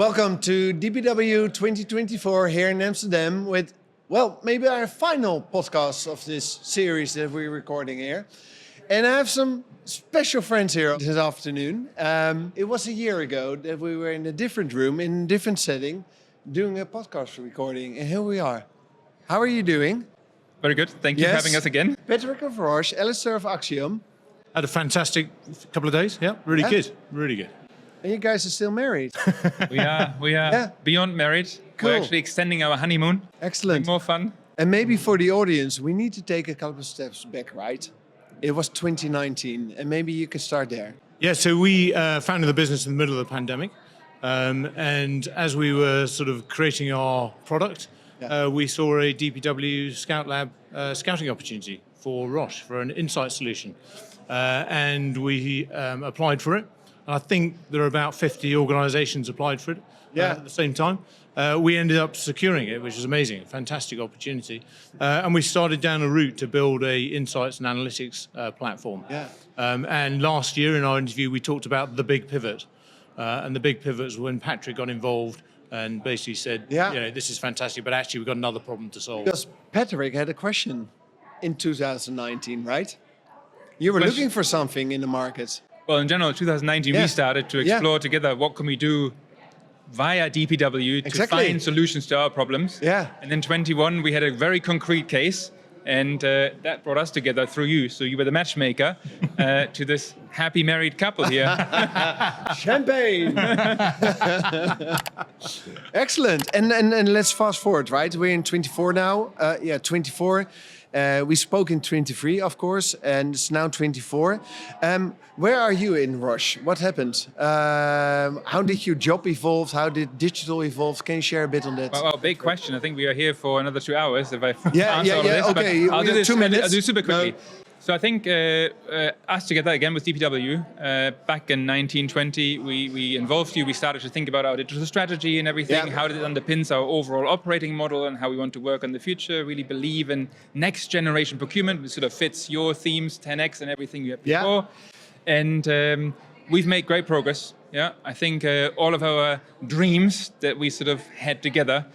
Welcome to DPW 2024 here in Amsterdam with, well, maybe our final podcast of this series that we're recording here. And I have some special friends here this afternoon. It was a year ago that we were in a different room, in a different setting, doing a podcast recording. And here we are. How are you doing? Very good. Thank you for having us again. Patrick of Roche, Alistair of Axiom. Had a fantastic couple of doing. Yeah, really good. Really good. And you guys are still married. We are beyond married. Cool. We're actually extending our honeymoon. Excellent. More fun. And maybe for the audience, we need to take a couple of steps back, right? It was 2019, and maybe you can start there. Yeah, so we founded the business in the middle of the pandemic. And as we were sort of creating our product, we saw a DPW Scout Lab scouting opportunity for Roche, for an insight solution. And we applied for it. And I think there are about 50 organizations applied for it at the same time. We ended up securing it, which is amazing, a fantastic opportunity. And we started down a route to build a insights and analytics platform. And last year in our interview, we talked about the big pivot. And the big pivot was when Patrick got involved and basically said, you know, this is fantastic, but actually we've got another problem to solve. Because Patrick had a question in 2019, right? You were looking for something in the market. Well, in general, 2019, we started to explore together what can we do via DPW to find solutions to our problems. And then 21, we had a very concrete case, and that brought us together through you. So you were the matchmaker to this happy married couple here. Champagne! Excellent. And let's fast forward, right? We're in 24 now. 24. We spoke in 23, of course, and it's now 24. Where are you in Roche? What happened? How did your job evolve? How did digital evolve? Can you share a bit on that? Well, big question. I think we are here for another 2 hours if I answer all this. Okay, I'll do this 2 minutes. I'll do super quickly. So I think us together again with DPW, back in 1920, we involved you. We started to think about our digital strategy and everything, how it underpins our overall operating model and how we want to work in the future. Really believe in next generation procurement, which sort of fits your themes, 10x and everything you had before. And we've made great progress. I think all of our dreams that we sort of had together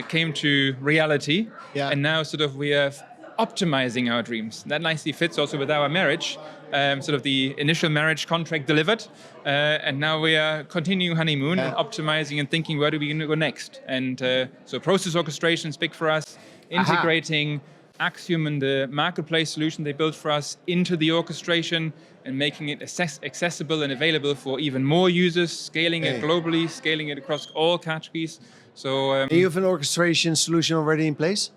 came to reality. And now sort of we are optimizing our dreams. That nicely fits also with our marriage, sort of the initial marriage contract delivered, and now we are continuing honeymoon and optimizing and thinking where do we go next. And so process orchestration is big for us, integrating Axiom and the marketplace solution they built for us into the orchestration and making it accessible and available for even more users, scaling it globally, scaling it across all categories. So you have an orchestration solution already in place?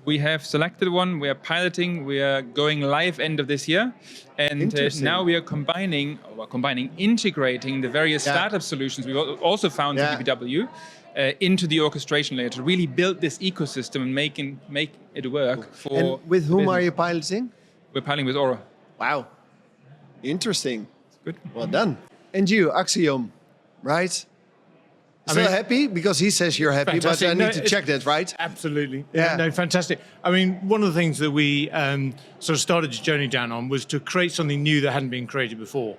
We have selected one, we are piloting, we are going live end of this year. And now we are integrating the various startup solutions we've also found in DPW into the orchestration layer to really build this ecosystem and make it work for And with whom business. are you piloting? We're piloting with Aura. Wow. Interesting. Good. Well done. And you, Axiom, right? Still happy? Because he says you're happy, but I need to check that, right? Absolutely. No, fantastic. I mean, one of the things that we sort of started this journey down on was to create something new that hadn't been created before.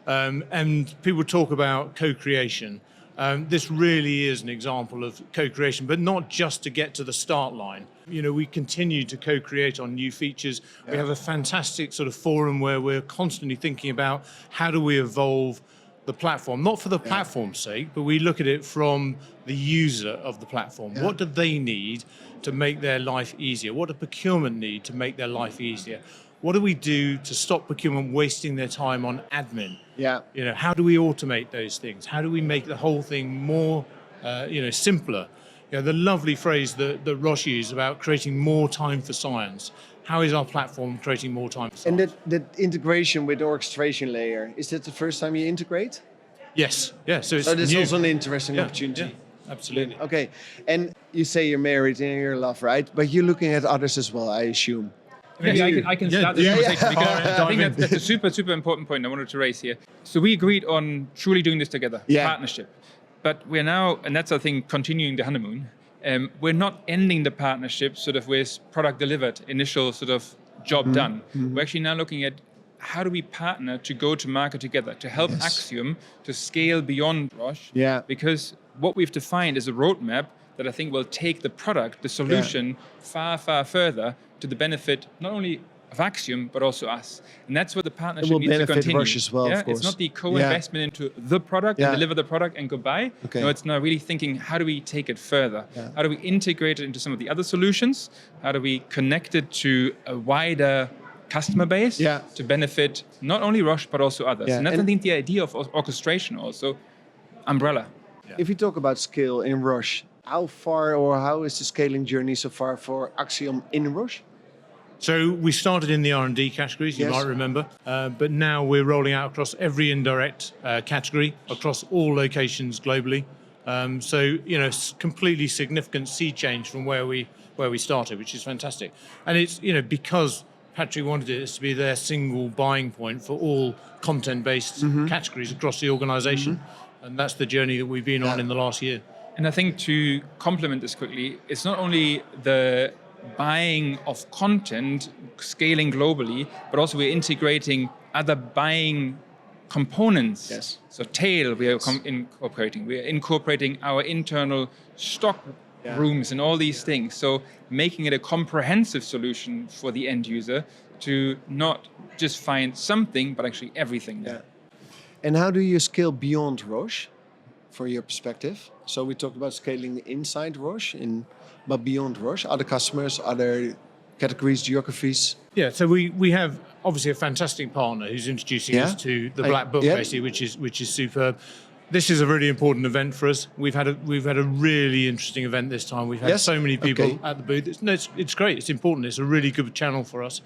And people talk about co-creation. This really is an example of co-creation, but not just to get to the start line. You know, we continue to co-create on new features. We have a fantastic sort of forum where we're constantly thinking about how do we evolve the platform, not for the platform's sake, but we look at it from the user of the platform. What do they need to make their life easier? What do procurement need to make their life easier? What do we do to stop procurement wasting their time on admin? You know, how do we automate those things? How do we make the whole thing more, simpler? You know, the lovely phrase that Roche used about creating more time for science. How is our platform creating more time for science? And that integration with the orchestration layer, is that the first time you integrate? Yes. So it's this is also an interesting opportunity. Yeah, absolutely. Okay. And you say you're married and you're in love, right? But you're looking at others as well, I assume. Maybe I can start this conversation because I think that's a super important point I wanted to raise here. So we agreed on truly doing this together, partnership. But we're now, and that's I think continuing the honeymoon, we're not ending the partnership sort of with product delivered, initial sort of job done. We're actually now looking at how do we partner to go to market together, to help Axiom to scale beyond Roche? Yeah. Because what we've defined is a roadmap that I think will take the product, the solution, far, far further to the benefit not only of Axiom, but also us. And that's where the partnership needs to continue. Roche as well, of course. It's not the co-investment into the product and deliver the product and goodbye. Okay. No, it's now really thinking, how do we take it further? How do we integrate it into some of the other solutions? How do we connect it to a wider customer base to benefit not only Roche, but also others? And that's, I think, the idea of orchestration also, umbrella. If you talk about scale in Roche, how far or how is the scaling journey so far for Axiom in Roche? So we started in the R&D categories, you might remember, but now we're rolling out across every indirect category, across all locations globally. So, you know, completely significant sea change from where we started, which is fantastic. And it's, you know, because Patrick wanted it to be their single buying point for all content-based categories across the organization. And that's the journey that we've been on in the last year. And I think to complement this quickly, it's not only the buying of content scaling globally, but also we're integrating other buying components. Yes. So tail we are incorporating. We are incorporating our internal stock rooms and all these things. So making it a comprehensive solution for the end user to not just find something, but actually everything there. And how do you scale beyond Roche, from your perspective? So we talked about scaling inside Roche, but beyond Roche, other customers, other categories, geographies. Yeah, so we have obviously a fantastic partner who's introducing us to the Black Book, basically, which is superb. This is a really important event for us. We've had a really interesting event this time. We've had so many people at the booth. It's great. It's important. It's a really good channel for us.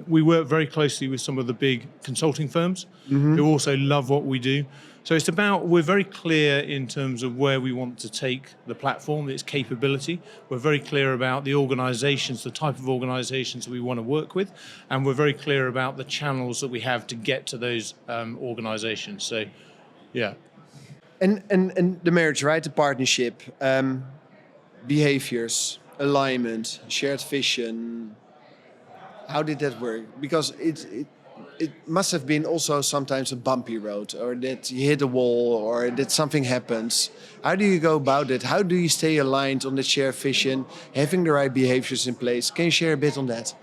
We work very closely with some of the big consulting firms who also love what we do. So it's about, we're very clear in terms of where we want to take the platform, its capability. We're very clear about the organizations, the type of organizations that we want to work with. And we're very clear about the channels that we have to get to those organizations. So, yeah. And the marriage, right? The partnership, behaviors, alignment, shared vision. How did that work? Because it must have been also sometimes a bumpy road, or that you hit a wall, or that something happens. How do you go about it? How do you stay aligned on the shared vision, having the right behaviors in place? Can you share a bit on that?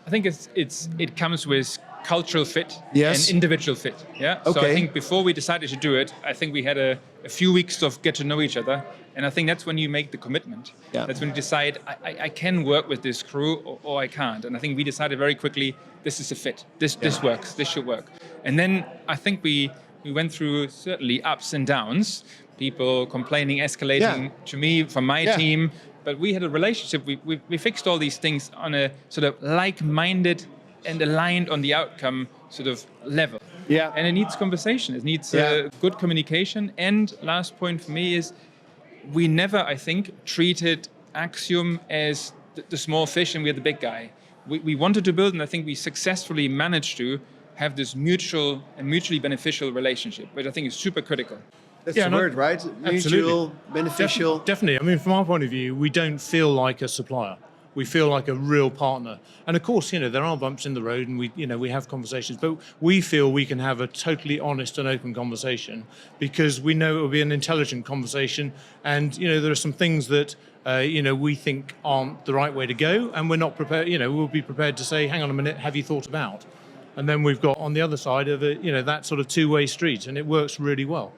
I think it comes with cultural fit Yes. and individual fit. Yeah. So I think before we decided to do it, I think we had a few weeks of get to know each other, and I think that's when you make the commitment. Yeah. That's when you decide I can work with this crew or I can't. And I think we decided very quickly this is a fit. This works. This should work. And then I think we went through certainly ups and downs. People complaining, escalating to me from my team. But we had a relationship. We fixed all these things on a sort of like-minded and aligned on the outcome sort of level. Yeah. And it needs conversation. It needs good communication. And last point for me is we never, I think, treated Axiom as the small fish and we're the big guy. We wanted to build, and I think we successfully managed to have this mutual and mutually beneficial relationship, which I think is super critical. That's the word, right? Mutual, beneficial. Definitely. I mean, from our point of view, we don't feel like a supplier. We feel like a real partner. And of course, you know, there are bumps in the road and we have conversations, but we feel we can have a totally honest and open conversation because we know it will be an intelligent conversation. And, you know, there are some things that, we think aren't the right way to go. And we're not prepared, we'll be prepared to say, hang on a minute, have you thought about? And then we've got on the other side of it, that sort of two-way street, and it works really well.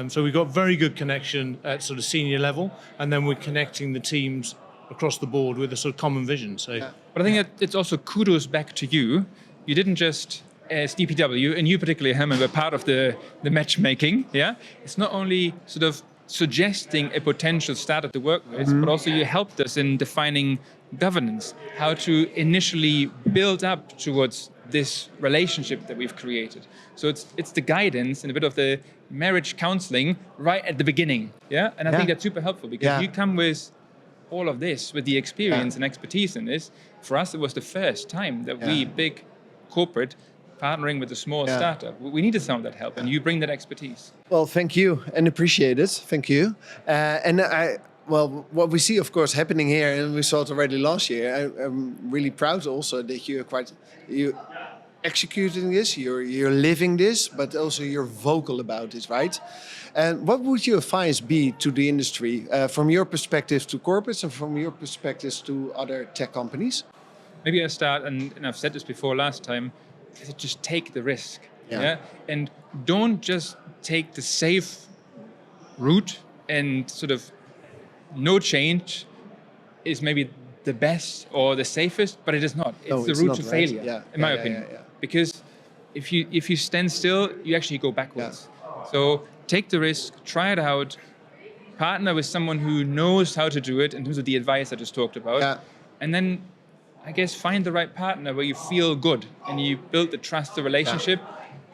So we've got very good connection at sort of senior level, and then we're connecting the teams across the board with a sort of common vision. So, but I think it's also kudos back to you. You didn't just, as DPW, and you particularly, Herman, were part of the matchmaking. Yeah, it's not only sort of suggesting a potential startup to work with, but also you helped us in defining governance, how to initially build up towards this relationship that we've created. So it's the guidance and a bit of the marriage counseling right at the beginning. Yeah, and I think that's super helpful because you come with all of this, with the experience and expertise in this. For us, it was the first time that we, big corporate, partnering with a small startup. We needed some of that help, and you bring that expertise. Well, thank you, and appreciate it. Thank you. Well, what we see, of course, happening here, and we saw it already last year. I'm really proud also that you executing this, you're living this, but also you're vocal about it, right? And what would your advice be to the industry from your perspective to corporates and from your perspectives to other tech companies? Maybe I start, and I've said this before last time, is just take the risk. Yeah. And don't just take the safe route and sort of no change is maybe the best or the safest, but it is not. It's the route to failure, in my opinion. Because if you stand still, you actually go backwards. So take the risk, try it out, partner with someone who knows how to do it in terms of the advice I just talked about, and then I guess find the right partner where you feel good and you build the trust, the relationship,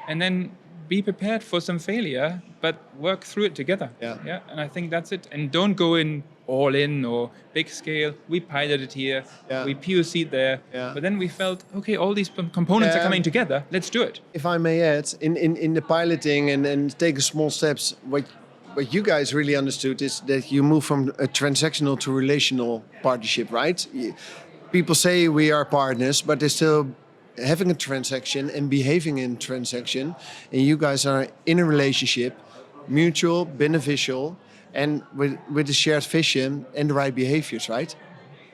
and then be prepared for some failure, but work through it together. And I think that's it. And don't go in all in or big scale. We piloted here, we POC'd there, but then we felt, okay, all these components are coming together, let's do it. If I may add, in the piloting and take small steps, what you guys really understood is that you move from a transactional to relational partnership, right? People say we are partners, but they're still having a transaction and behaving in transaction, and you guys are in a relationship, mutual, beneficial, and with a shared vision and the right behaviors, right?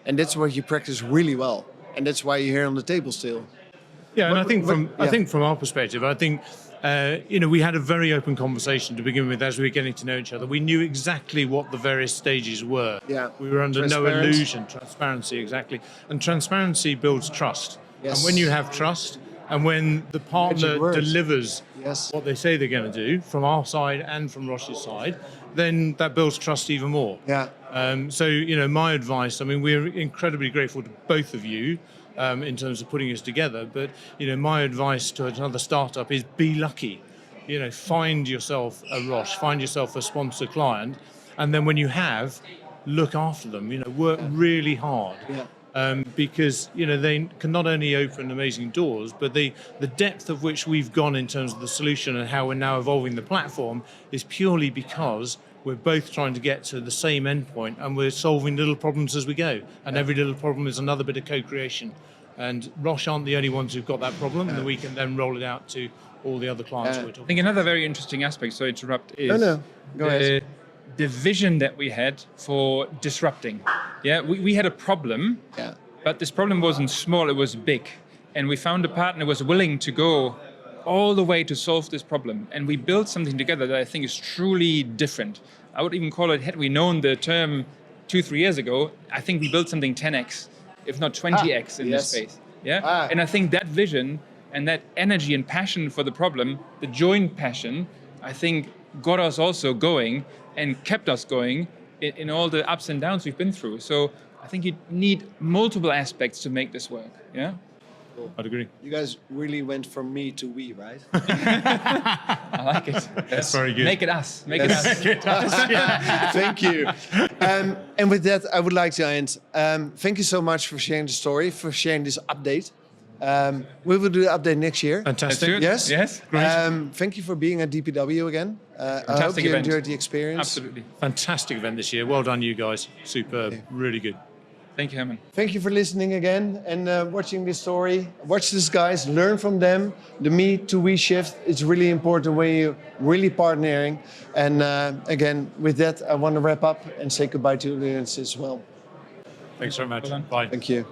And that's what you practice really well, and that's why you're here on the table still. Yeah, and I think from our perspective, I think we had a very open conversation to begin with as we were getting to know each other. We knew exactly what the various stages were. We were under no illusion. Transparency, exactly. And transparency builds trust. And when you have trust, and when the partner delivers what they say they're going to do from our side and from Roche's side, then that builds trust even more. So, my advice, I mean, we're incredibly grateful to both of you in terms of putting us together. But, my advice to another startup is be lucky. Find yourself a Roche, find yourself a sponsor client, and then when you have, look after them, work really hard. Because they can not only open amazing doors, but the depth of which we've gone in terms of the solution and how we're now evolving the platform is purely because we're both trying to get to the same endpoint and we're solving little problems as we go. And every little problem is another bit of co-creation. And Roche aren't the only ones who've got that problem, and we can then roll it out to all the other clients we're talking about. I think another very interesting aspect, sorry to interrupt, is Go ahead. The vision that we had for disrupting. We had a problem, but this problem wasn't small, it was big. And we found a partner who was willing to go all the way to solve this problem. And we built something together that I think is truly different. I would even call it, had we known the term 2-3 years ago, I think we built something 10x, if not 20x in this space. And I think that vision and that energy and passion for the problem, the joint passion, I think got us also going and kept us going in all the ups and downs we've been through. So I think you need multiple aspects to make this work. Cool. I'd agree. You guys really went from me to we, right? I like it. That's very good. Make it us. Make it us. Thank you. And with that, I would like to end. Thank you so much for sharing the story, for sharing this update. We will do the update next year. Fantastic. Yes? Yes. Great. Thank you for being at DPW again. I hope you event. enjoyed the experience. Absolutely. Fantastic event this year. Well done, you guys. Superb. Really good. Thank you, Herman. Thank you for listening again and watching this story. Watch these guys, learn from them. The me to we shift is really important when you're really partnering. And again, with that, I want to wrap up and say goodbye to the audience as well. Thanks very much. Well done. Bye. Thank you.